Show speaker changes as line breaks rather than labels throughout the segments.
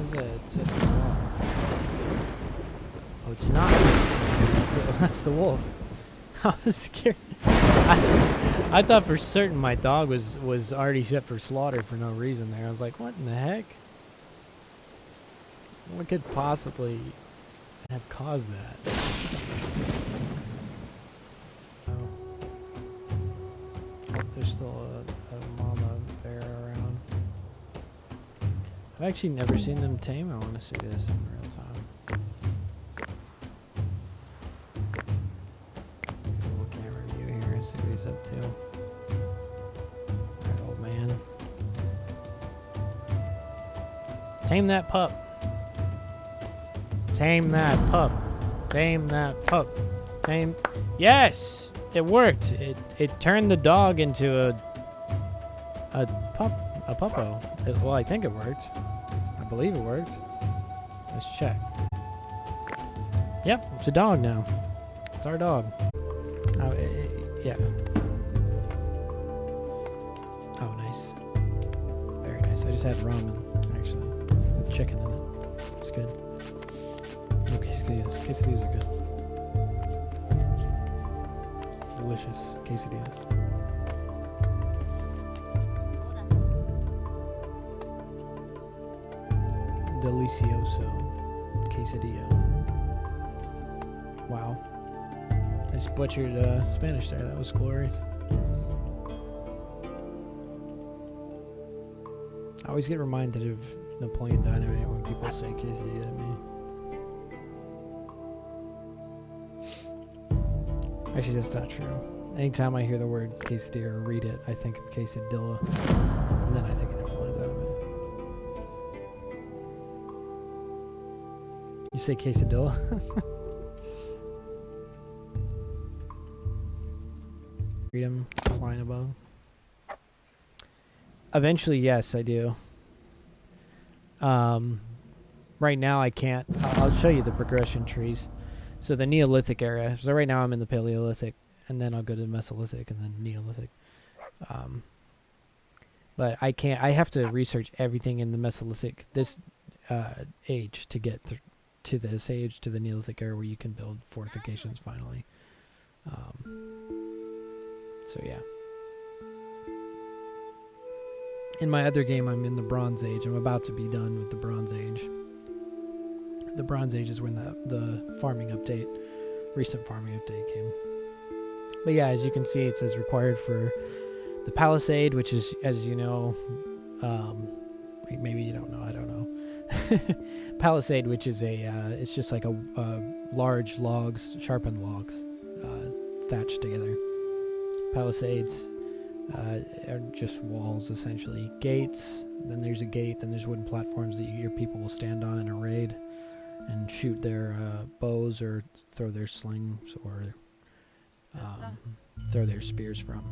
is it? It's a wolf. Oh, it's not. That's the wolf. I was scared. I thought for certain my dog was already set for slaughter for no reason there. I was like, what in the heck? What could possibly have caused that? Oh. There's still a mama bear around. I've actually never seen them tame. I want to see this in real time. Get a little camera view here and see what he's up to. Alright, old man. Tame that pup. Tame that pup. Tame that pup. Tame. Yes! It worked. It turned the dog into a puppo. Well, I think it worked. I believe it worked. Let's check. Yep, it's a dog now. It's our dog. Oh, yeah. Oh, nice. Very nice. I just had ramen, actually, with chicken in it. It's good. No quesadillas. Quesadillas are good. Delicious quesadillas. Delicioso quesadilla. Wow. I just butchered Spanish there. That was glorious. I always get reminded of Napoleon Dynamite when people say quesadilla to me. Actually, that's not true. Anytime I hear the word quesadilla or read it, I think of quesadilla, and then I think of Napoleon Dynamite. You say quesadilla? Freedom, flying above. Eventually, yes, I do. Right now, I can't. I'll show you the progression trees. So the Neolithic era. So right now, I'm in the Paleolithic, and then I'll go to the Mesolithic, and then Neolithic. But I can't. I have to research everything in the Mesolithic age to get to this age, to the Neolithic era, where you can build fortifications finally. So yeah. In my other game, I'm in the Bronze Age. I'm about to be done with the Bronze Age. The Bronze Age is when the farming update, recent farming update came. But yeah, as you can see, it says required for the Palisade, which is, as you know, maybe you don't know, I don't know. Palisade, which is it's just like a large logs, sharpened logs, thatched together. Palisades are just walls, essentially. Gates, then there's a gate, then there's wooden platforms that your people will stand on in a raid and shoot their bows or throw their slings or throw their spears from.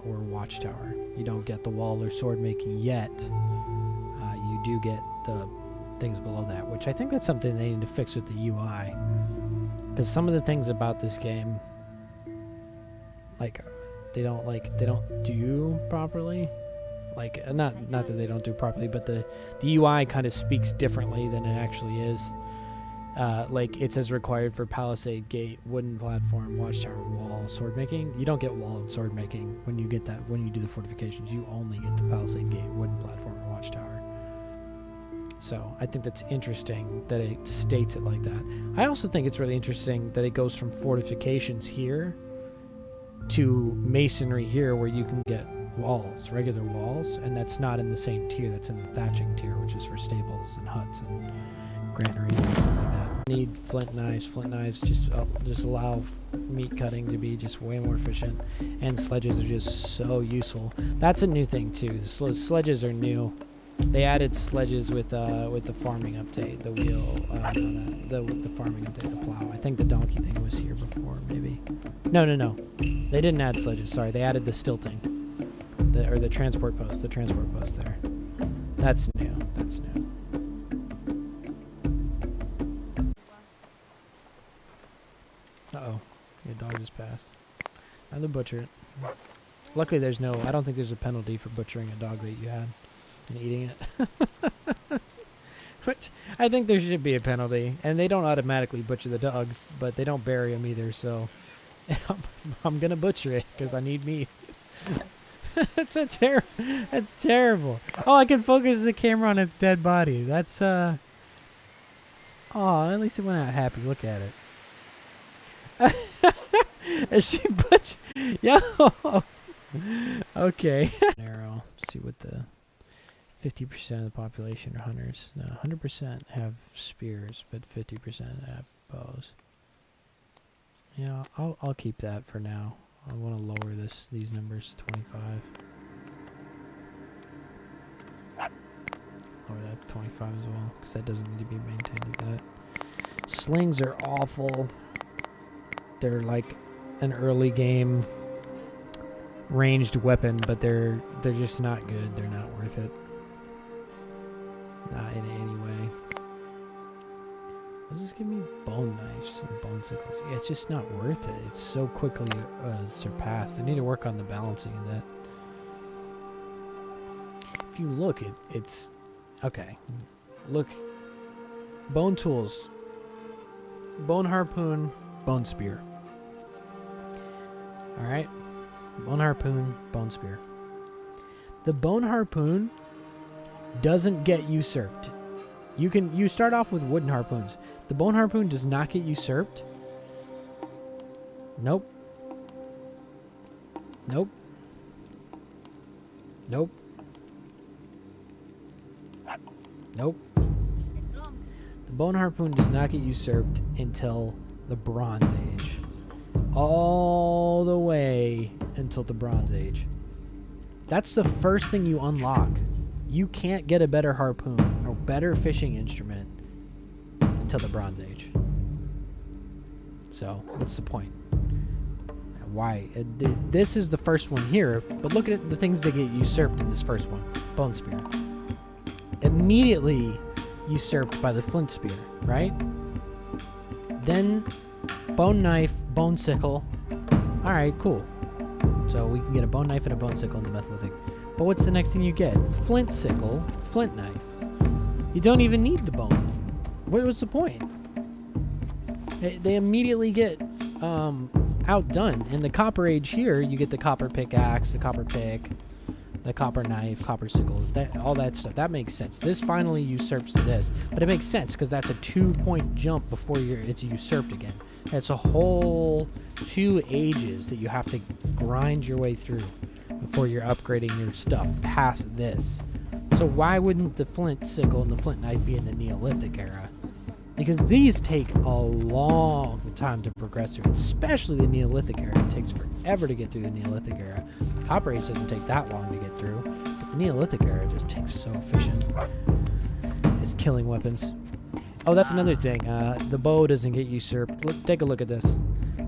Or watchtower. You don't get the wall or sword making yet. You do get the things below that, which I think that's something they need to fix with the UI. Because some of the things about this game, they don't do properly. Not that they don't do properly, but the UI kind of speaks differently than it actually is. It says required for Palisade, gate, wooden platform, watchtower, wall, sword making. You don't get wall and sword making when you get that. When you do the fortifications, you only get the Palisade, gate, wooden platform, and watchtower. So I think that's interesting that it states it like that. I also think it's really interesting that it goes from fortifications here to masonry here, where you can get walls, regular walls, and that's not in the same tier. That's in the thatching tier, which is for stables and huts and granaries and stuff like that. Need flint knives. Flint knives just allow meat cutting to be just way more efficient, and sledges are just so useful. That's a new thing too. Sledges are new. They added sledges with the farming update, the wheel, the farming update, the plow. I think the donkey thing was here before, maybe. No. They didn't add sledges. Sorry, they added the stilting, the transport post. The transport post there. That's new. That's new. Uh-oh. Your dog just passed. Time to butcher it. Luckily, I don't think there's a penalty for butchering a dog that you had and eating it. Which I think there should be a penalty, and they don't automatically butcher the dogs, but they don't bury them either. So I'm gonna butcher it because I need meat. That's terrible. Oh, I can focus the camera on its dead body. That's Oh, at least it went out happy. Look at it. Is she butch? Yo. Okay. Narrow. See what the 50% of the population are hunters. No, 100% have spears, but 50% have bows. Yeah, I'll keep that for now. I want to lower these numbers to 25. Lower that to 25 as well, because that doesn't need to be maintained as that. Slings are awful. They're like an early game ranged weapon, but they're just not good. They're not worth it. Not in any way. Does this give me bone knives and bone sickles? Yeah, it's just not worth it. It's so quickly surpassed. I need to work on the balancing of that. If you look, it's okay. Look, bone tools, bone harpoon, bone spear. All right, bone harpoon, bone spear. The bone harpoon doesn't get usurped. You start off with wooden harpoons. The bone harpoon does not get usurped. Nope. Nope. Nope. Nope. The bone harpoon does not get usurped until the Bronze Age. All the way until the Bronze Age. That's the first thing you unlock. You can't get a better harpoon or better fishing instrument until the Bronze Age. So, what's the point? Why? This is the first one here, but look at the things that get usurped in this first one. Bone spear. Immediately usurped by the flint spear, right? Then bone knife, bone sickle. Alright, cool. So we can get a bone knife and a bone sickle in the Metholithic. But what's the next thing you get? Flint sickle, flint knife. You don't even need the bone. What's the point? They immediately get outdone. In the Copper Age here, you get the copper pickaxe, the copper pick, the copper knife, copper sickle, all that stuff. That makes sense. This finally usurps this, but it makes sense because that's a 2-point jump before it's usurped again. It's a whole 2 ages that you have to grind your way through before you're upgrading your stuff past this. So why wouldn't the flint sickle and the flint knife be in the Neolithic era? Because these take a long time to progress through, especially the Neolithic era. It takes forever to get through the Neolithic era. Copper Age doesn't take that long to get through, but the Neolithic era just takes so efficient. It's killing weapons. Oh, that's another thing. The bow doesn't get usurped. Take a look at this.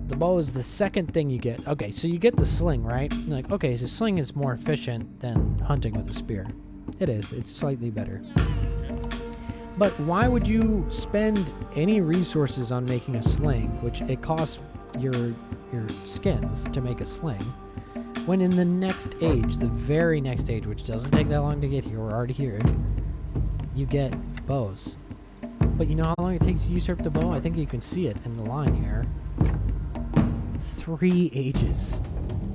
The bow is the second thing you get. Okay, so you get the sling, right? Like, okay, so sling is more efficient than hunting with a spear. It is. It's slightly better. But why would you spend any resources on making a sling, which it costs your skins to make a sling, when in the next age, the very next age, which doesn't take that long to get here, we're already here, you get bows. But you know how long it takes to usurp the bow? I think you can see it in the line here. 3 ages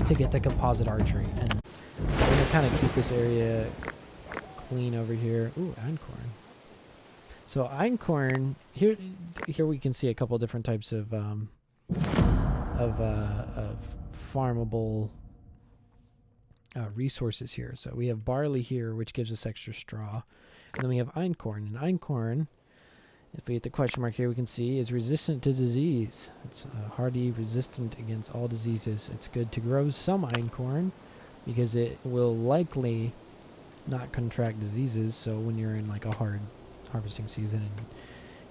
to get the composite archery. And I'm going to kind of keep this area clean over here. Ooh, einkorn. So einkorn, here we can see a couple different types of farmable resources here. So we have barley here, which gives us extra straw. And then we have einkorn. And einkorn, if we hit the question mark here, we can see is resistant to disease. It's hardy, resistant against all diseases. It's good to grow some einkorn because it will likely not contract diseases. So when you're in like a hard harvesting season and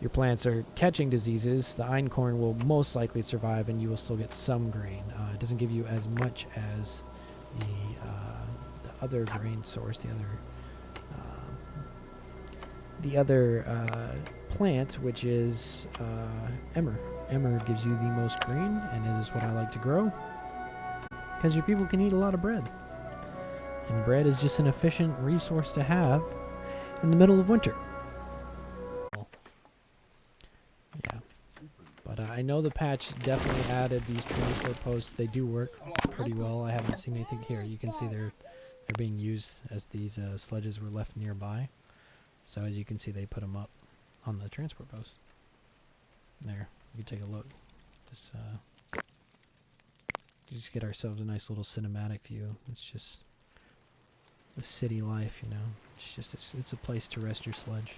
your plants are catching diseases, the einkorn will most likely survive and you will still get some grain. It doesn't give you as much as the other grain source, the other plant, which is emmer. Emmer gives you the most grain, and it is what I like to grow because your people can eat a lot of bread. And bread is just an efficient resource to have in the middle of winter. I know the patch definitely added these transport posts. They do work pretty well. I haven't seen anything here. You can see they're being used as these sledges were left nearby. So as you can see, they put them up on the transport post. There, you can take a look. Just get ourselves a nice little cinematic view. It's just the city life, you know. It's just it's a place to rest your sledge.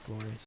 Glorious.